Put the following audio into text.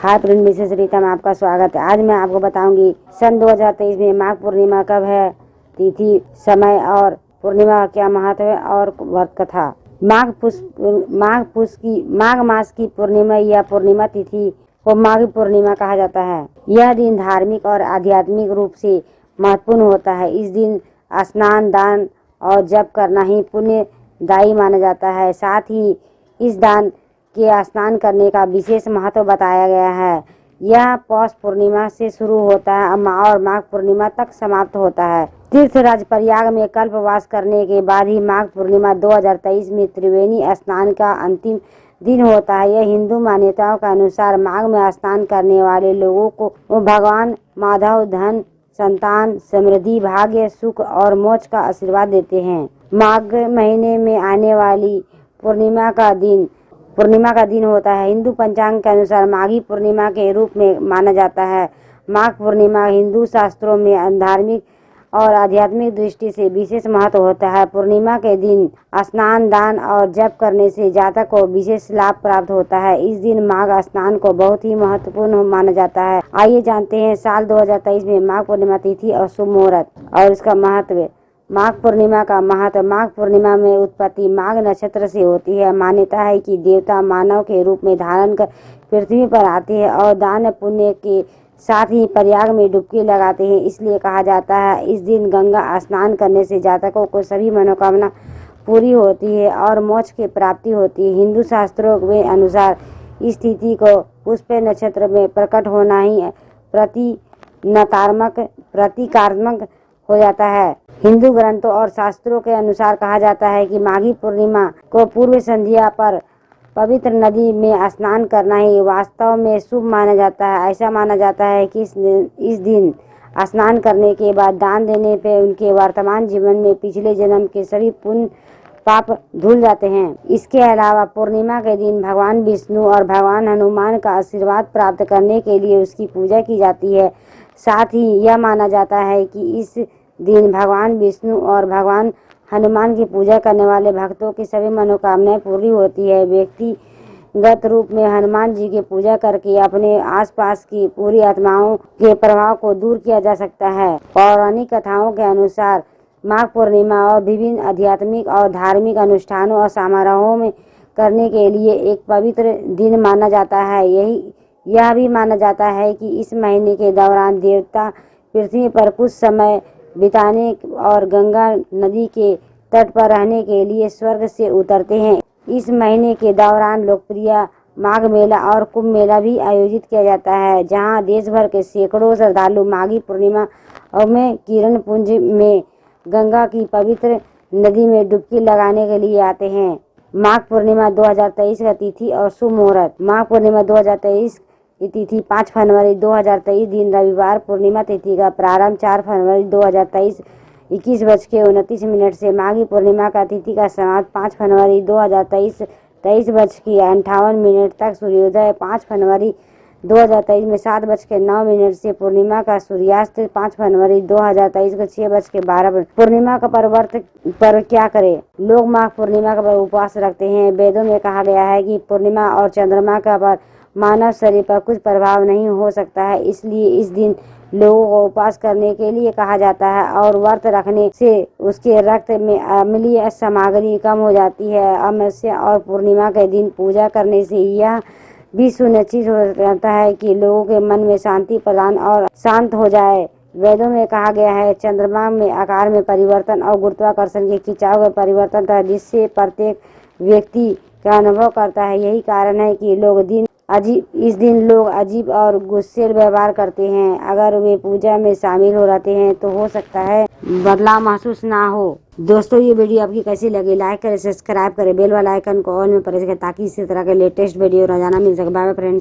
Hi friend, Mrs Rita में आपका स्वागत है। आज मैं आपको बताऊंगी सन 2023 में माघ पूर्णिमा कब है, तिथि, समय और पूर्णिमा का क्या महत्व है और व्रत कथा। माघ मास की पूर्णिमा या पूर्णिमा तिथि को माघी पूर्णिमा कहा जाता है। यह दिन धार्मिक और आध्यात्मिक रूप से महत्वपूर्ण होता है। इस दिन स्नान, दान और जप करना ही पुण्यदायी माना जाता है। साथ ही इस दान के स्नान करने का विशेष महत्व बताया गया है। यह पौष पूर्णिमा से शुरू होता है और माघ पूर्णिमा तक समाप्त होता है। तीर्थराज प्रयाग में कल्पवास करने के बाद ही माघ पूर्णिमा 2023 में त्रिवेणी स्नान का अंतिम दिन होता है। यह हिंदू मान्यताओं के अनुसार माघ में स्नान करने वाले लोगों को भगवान माधव धन, संतान, समृद्धि, भाग्य, सुख और मोक्ष का आशीर्वाद देते हैं। माघ महीने में आने वाली पूर्णिमा का दिन होता है। हिंदू पंचांग के अनुसार माघी पूर्णिमा के रूप में माना जाता है। माघ पूर्णिमा हिंदू शास्त्रों में धार्मिक और आध्यात्मिक दृष्टि से विशेष महत्व होता है। पूर्णिमा के दिन स्नान, दान और जप करने से जातक को विशेष लाभ प्राप्त होता है। इस दिन माघ स्नान को बहुत ही महत्वपूर्ण माना जाता है। आइए जानते हैं साल 2023 में माघ पूर्णिमा तिथि और शुभ मुहूर्त और इसका महत्व। माघ पूर्णिमा का महत्व। माघ पूर्णिमा में उत्पत्ति माघ नक्षत्र से होती है। मान्यता है कि देवता मानव के रूप में धारण कर पृथ्वी पर आते हैं और दान पुण्य के साथ ही प्रयाग में डुबकी लगाते हैं। इसलिए कहा जाता है इस दिन गंगा स्नान करने से जातकों को सभी मनोकामना पूरी होती है और मोक्ष की प्राप्ति होती है। हिंदू शास्त्रों के अनुसार इस तिथि को पुष्य नक्षत्र में प्रकट होना ही प्रतीकात्मक हो जाता है। हिंदू ग्रंथों और शास्त्रों के अनुसार कहा जाता है कि माघी पूर्णिमा को पूर्व संध्या पर पवित्र नदी में स्नान करना ही वास्तव में शुभ माना जाता है। ऐसा माना जाता है कि इस दिन स्नान करने के बाद दान देने पर उनके वर्तमान जीवन में पिछले जन्म के सभी पुण्य पाप धुल जाते हैं। इसके अलावा पूर्णिमा के दिन भगवान विष्णु और भगवान हनुमान का आशीर्वाद प्राप्त करने के लिए उसकी पूजा की जाती है। साथ ही यह माना जाता है कि इस दिन भगवान विष्णु और भगवान हनुमान की पूजा करने वाले भक्तों की सभी मनोकामनाएं पूरी होती है। व्यक्तिगत रूप में हनुमान जी की पूजा करके अपने आसपास की पूरी आत्माओं के प्रभाव को दूर किया जा सकता है। पौराणिक कथाओं के अनुसार माघ पूर्णिमा और विभिन्न आध्यात्मिक और धार्मिक अनुष्ठानों और समारोहों में करने के लिए एक पवित्र दिन माना जाता है। यह भी माना जाता है कि इस महीने के दौरान देवता पृथ्वी पर कुछ समय बिताने और गंगा नदी के तट पर रहने के लिए स्वर्ग से उतरते हैं। इस महीने के दौरान लोकप्रिय माघ मेला और कुंभ मेला भी आयोजित किया जाता है, जहां देश भर के सैकड़ों श्रद्धालु माघी पूर्णिमा में किरण पुंज में गंगा की पवित्र नदी में डुबकी लगाने के लिए आते हैं। माघ पूर्णिमा 2023 का तिथि और शुभ मुहूर्त। माघ पूर्णिमा 2023 की तिथि 5 फरवरी 2023 दिन रविवार। पूर्णिमा तिथि का प्रारंभ 4 फरवरी 2023 21:29 से। माघी पूर्णिमा का तिथि का समाप्त 5 फरवरी 2023 23:58 तक। सूर्योदय 5 फरवरी 2023 में 7:09 से। पूर्णिमा का सूर्यास्त 5 फरवरी 2023 को 6:12। पूर्णिमा का पर क्या करें? लोग माघ पूर्णिमा का उपवास रखते हैं। वेदों में कहा गया है कि पूर्णिमा और चंद्रमा का पर मानव शरीर पर कुछ प्रभाव नहीं हो सकता है, इसलिए इस दिन लोगों को उपवास करने के लिए कहा जाता है और व्रत रखने से उसके रक्त में अम्लीय सामग्री कम हो जाती है। अमावस्या और पूर्णिमा के दिन पूजा करने से यह भी सुनिश्चित हो जाता है कि लोगों के मन में शांति प्रदान और शांत हो जाए। वेदों में कहा गया है चंद्रमा में आकार में परिवर्तन और गुरुत्वाकर्षण के खिंचाव में परिवर्तन था, जिससे प्रत्येक व्यक्ति का अनुभव करता है। यही कारण है कि इस दिन लोग अजीब और गुस्सेल व्यवहार करते हैं। अगर वे पूजा में शामिल हो रहते हैं तो हो सकता है बदलाव महसूस ना हो। दोस्तों, ये वीडियो आपकी कैसी लगी? लाइक करें, सब्सक्राइब करें, बेल वाला आइकन को ऑल में प्रेस करें ताकि इसी तरह के लेटेस्ट वीडियो रोजाना मिल सके। Bye bye friends.